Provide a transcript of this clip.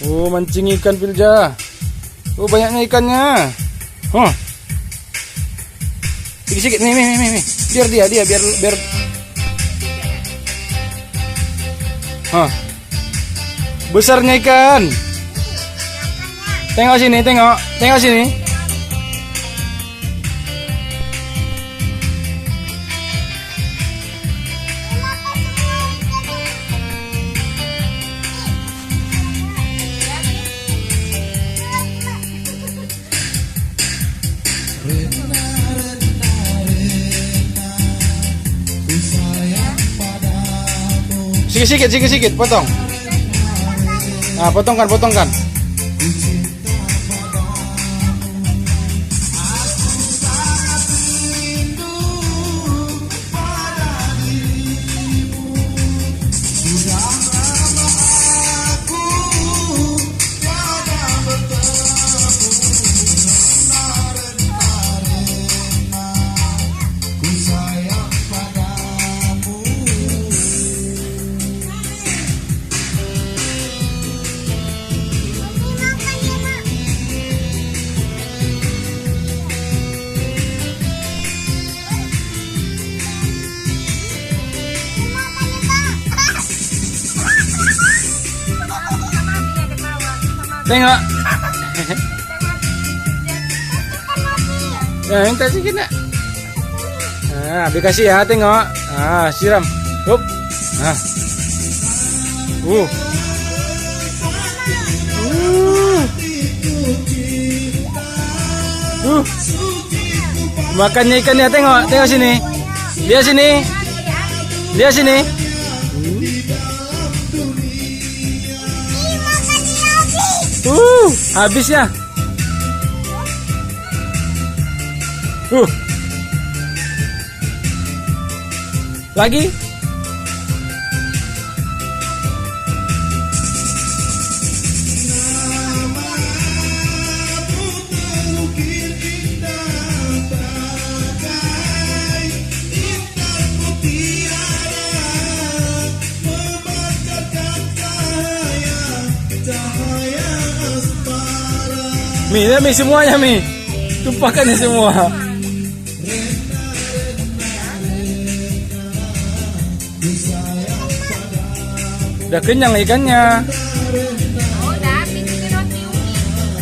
Oh, mancing ikan Filja. Oh, banyaknya ikannya. Oh. Sikit-sikit nih. Biar. Hah. Besarnya ikan. Tengok sini. Sikit-sikit, potong. Nah, potongkan. Tengok. Ya, minta sikit nak. Nah, aplikasi ya, tengok. Ah, siram. Hup. Nah. Makannya ikannya, tengok sini. Lihat sini. Habis ya. Lagi. Mi semuanya Mi. Tumpahkannya semua. Udah kenyang ikannya.